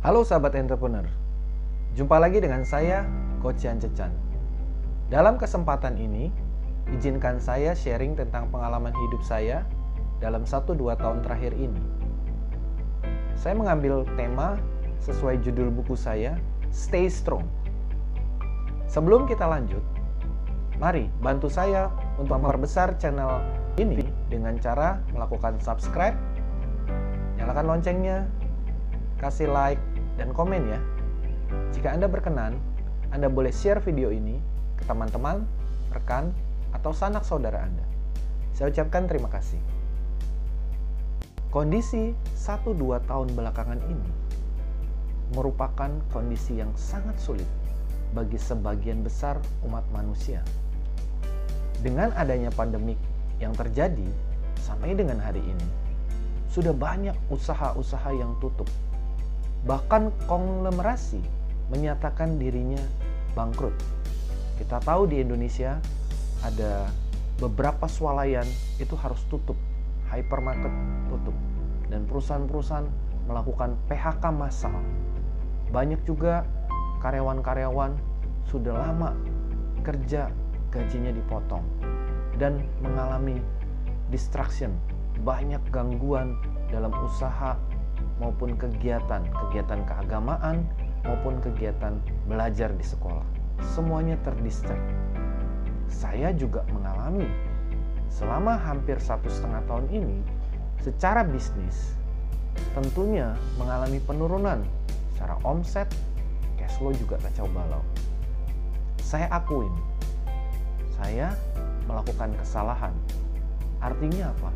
Halo sahabat entrepreneur, jumpa lagi dengan saya, Coach Yan Cecan. Dalam kesempatan ini, izinkan saya sharing tentang pengalaman hidup saya dalam 1-2 tahun terakhir ini. Saya mengambil tema sesuai judul buku saya, Stay Strong. Sebelum kita lanjut, mari bantu saya untuk memperbesar channel ini dengan cara melakukan subscribe, nyalakan loncengnya, kasih like, dan komen ya. Jika Anda berkenan, Anda boleh share video ini ke teman-teman, rekan, atau sanak saudara Anda. Saya ucapkan terima kasih. Kondisi 1-2 tahun belakangan ini merupakan kondisi yang sangat sulit bagi sebagian besar umat manusia. Dengan adanya pandemik yang terjadi sampai dengan hari ini, sudah banyak usaha-usaha yang tutup. Bahkan konglomerasi menyatakan dirinya bangkrut. Kita tahu di Indonesia ada beberapa swalayan itu harus tutup, hypermarket tutup, dan perusahaan-perusahaan melakukan PHK massal. Banyak juga karyawan-karyawan sudah lama kerja, gajinya dipotong, dan mengalami distraction, banyak gangguan dalam usaha maupun kegiatan keagamaan maupun kegiatan belajar di sekolah. Semuanya terdistract. Saya juga mengalami selama hampir 1,5 tahun ini secara bisnis tentunya mengalami penurunan secara omset, cash flow juga kacau balau. Saya akuin, saya melakukan kesalahan. Artinya apa?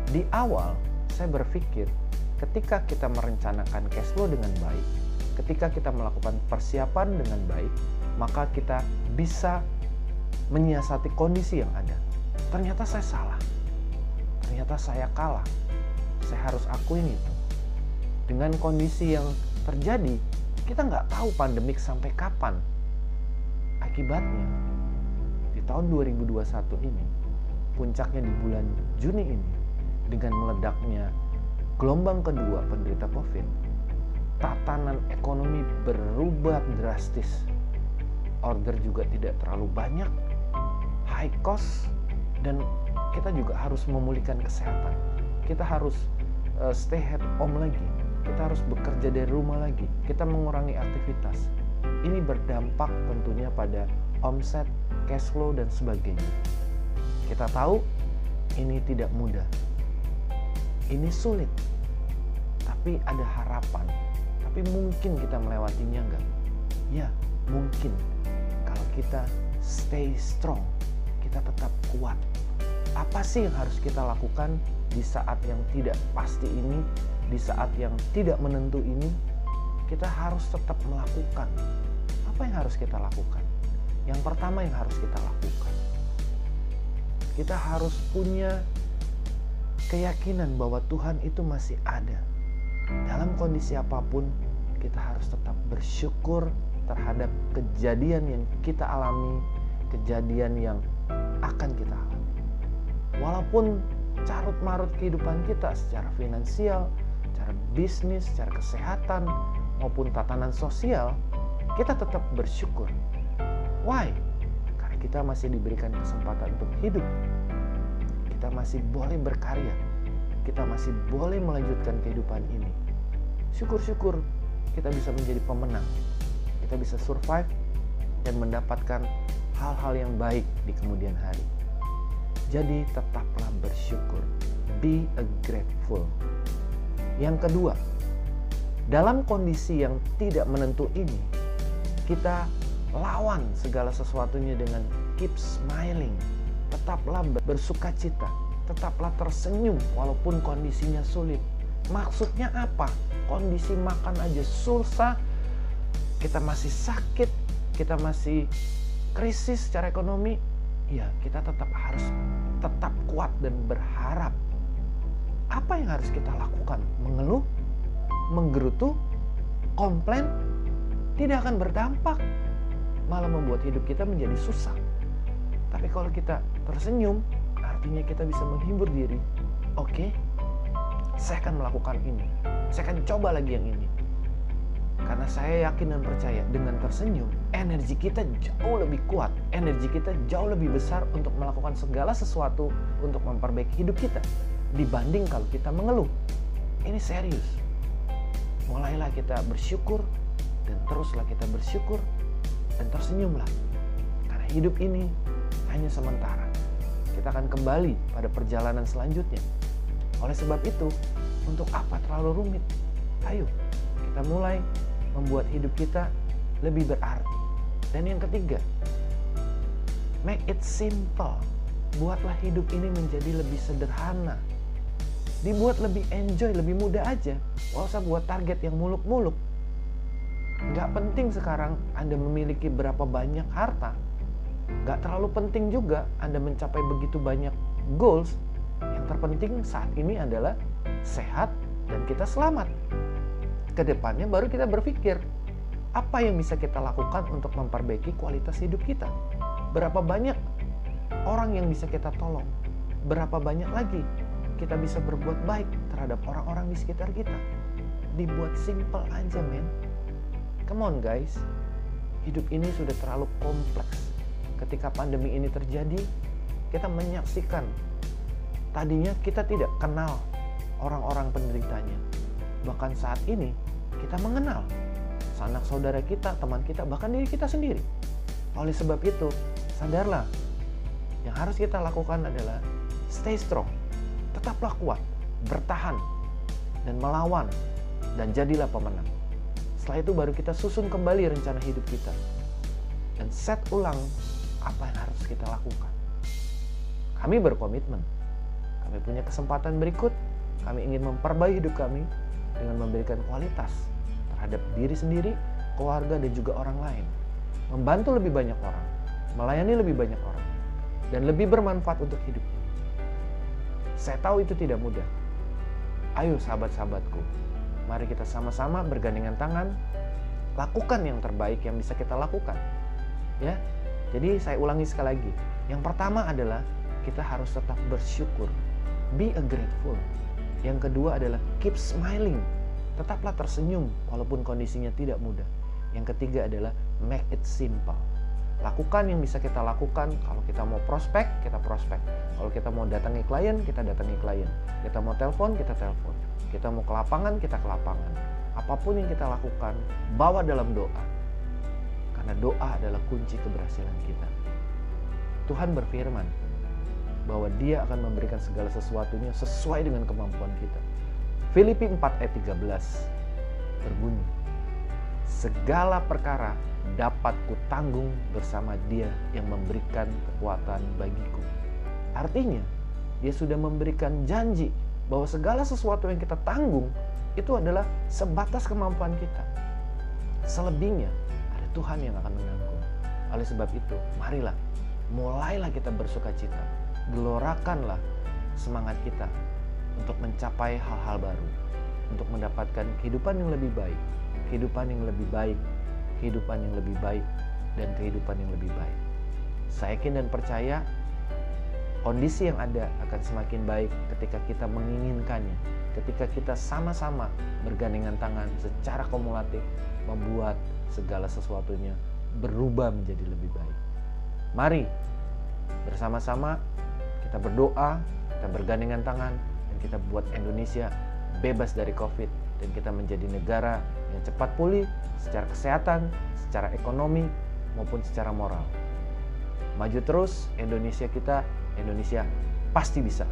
Di awal saya berpikir ketika kita merencanakan cash flow dengan baik, ketika kita melakukan persiapan dengan baik, maka kita bisa menyiasati kondisi yang ada. Ternyata saya salah. Ternyata saya kalah. Saya harus akuin itu. Dengan kondisi yang terjadi, kita nggak tahu pandemik sampai kapan. Akibatnya, di tahun 2021 ini, puncaknya di bulan Juni ini, dengan meledaknya gelombang kedua penderita COVID, tatanan ekonomi berubah drastis. Order juga tidak terlalu banyak, high cost, dan kita juga harus memulihkan kesehatan. Kita harus stay at home lagi, kita harus bekerja dari rumah lagi, kita mengurangi aktivitas. Ini berdampak tentunya pada omset, cash flow, dan sebagainya. Kita tahu ini tidak mudah. Ini sulit, tapi ada harapan. Tapi mungkin kita melewatinya enggak? Ya, mungkin. Kalau kita stay strong, kita tetap kuat. Apa sih yang harus kita lakukan di saat yang tidak pasti ini, di saat yang tidak menentu ini? Kita harus tetap melakukan. Apa yang harus kita lakukan? Yang pertama yang harus kita lakukan, kita harus punya keyakinan bahwa Tuhan itu masih ada. Dalam kondisi apapun, kita harus tetap bersyukur terhadap kejadian yang kita alami, kejadian yang akan kita alami. Walaupun carut-marut kehidupan kita secara finansial, secara bisnis, secara kesehatan, maupun tatanan sosial, kita tetap bersyukur. Why? Karena kita masih diberikan kesempatan untuk hidup. Kita masih boleh berkarya, kita masih boleh melanjutkan kehidupan ini. Syukur-syukur kita bisa menjadi pemenang, kita bisa survive dan mendapatkan hal-hal yang baik di kemudian hari. Jadi tetaplah bersyukur, be a grateful. Yang kedua, dalam kondisi yang tidak menentu ini, kita lawan segala sesuatunya dengan keep smiling. Tetaplah bersukacita, tetaplah tersenyum walaupun kondisinya sulit. Maksudnya apa? Kondisi makan aja susah, kita masih sakit, kita masih krisis secara ekonomi. Ya, kita harus tetap kuat dan berharap. Apa yang harus kita lakukan? Mengeluh, menggerutu, komplain, tidak akan berdampak, malah membuat hidup kita menjadi susah. Tapi kalau kita tersenyum, artinya kita bisa menghibur diri. Oke, saya akan melakukan ini, saya akan coba lagi yang ini. Karena saya yakin dan percaya dengan tersenyum, energi kita jauh lebih kuat, energi kita jauh lebih besar untuk melakukan segala sesuatu untuk memperbaiki hidup kita dibanding kalau kita mengeluh. Ini serius. Mulailah kita bersyukur dan teruslah kita bersyukur dan tersenyumlah. Karena hidup ini hanya sementara. Kita akan kembali pada perjalanan selanjutnya. Oleh sebab itu, untuk apa terlalu rumit? Ayo, kita mulai membuat hidup kita lebih berarti. Dan yang ketiga, make it simple. Buatlah hidup ini menjadi lebih sederhana. Dibuat lebih enjoy, lebih mudah aja. Gak usah buat target yang muluk-muluk. Gak penting sekarang Anda memiliki berapa banyak harta. Gak terlalu penting juga Anda mencapai begitu banyak goals. Yang terpenting saat ini adalah sehat dan kita selamat. Kedepannya baru kita berpikir apa yang bisa kita lakukan untuk memperbaiki kualitas hidup kita. Berapa banyak orang yang bisa kita tolong. Berapa banyak lagi kita bisa berbuat baik terhadap orang-orang di sekitar kita. Dibuat simple aja, men. Come on guys. Hidup ini sudah terlalu kompleks. Ketika pandemi ini terjadi, kita menyaksikan. Tadinya kita tidak kenal orang-orang penderitanya. Bahkan saat ini, kita mengenal sanak saudara kita, teman kita, bahkan diri kita sendiri. Oleh sebab itu, sadarlah. Yang harus kita lakukan adalah stay strong. Tetaplah kuat, bertahan, dan melawan, dan jadilah pemenang. Setelah itu baru kita susun kembali rencana hidup kita. Dan set ulang apa yang harus kita lakukan. Kami berkomitmen. Kami punya kesempatan berikut. Kami ingin memperbaiki hidup kami dengan memberikan kualitas terhadap diri sendiri, keluarga, dan juga orang lain. Membantu lebih banyak orang, melayani lebih banyak orang, dan lebih bermanfaat untuk hidup ini. Saya tahu itu tidak mudah. Ayo sahabat-sahabatku, mari kita sama-sama bergandengan tangan, lakukan yang terbaik yang bisa kita lakukan. Ya, jadi saya ulangi sekali lagi. Yang pertama adalah kita harus tetap bersyukur. Be a grateful. Yang kedua adalah keep smiling. Tetaplah tersenyum walaupun kondisinya tidak mudah. Yang ketiga adalah make it simple. Lakukan yang bisa kita lakukan. Kalau kita mau prospek, kita prospek. Kalau kita mau datangi klien, kita datangi klien. Kita mau telepon, kita telepon. Kita mau ke lapangan, kita ke lapangan. Apapun yang kita lakukan, bawa dalam doa. Karena doa adalah kunci keberhasilan kita. Tuhan berfirman bahwa Dia akan memberikan segala sesuatunya sesuai dengan kemampuan kita. Filipi 4 ayat 13 berbunyi, segala perkara dapat kutanggung bersama Dia yang memberikan kekuatan bagiku. Artinya, Dia sudah memberikan janji bahwa segala sesuatu yang kita tanggung itu adalah sebatas kemampuan kita. Selebihnya ada Tuhan yang akan menanggung. Oleh sebab itu, marilah, mulailah kita bersukacita. Gelorakanlah semangat kita untuk mencapai hal-hal baru, untuk mendapatkan kehidupan yang lebih baik, kehidupan yang lebih baik, kehidupan yang lebih baik, dan kehidupan yang lebih baik. Saya yakin dan percaya kondisi yang ada akan semakin baik ketika kita menginginkannya, ketika kita sama-sama bergandengan tangan secara kumulatif membuat segala sesuatunya berubah menjadi lebih baik. Mari bersama-sama kita berdoa, kita bergandengan tangan, dan kita buat Indonesia bebas dari COVID, dan kita menjadi negara yang cepat pulih secara kesehatan, secara ekonomi, maupun secara moral. Maju terus Indonesia kita, Indonesia pasti bisa.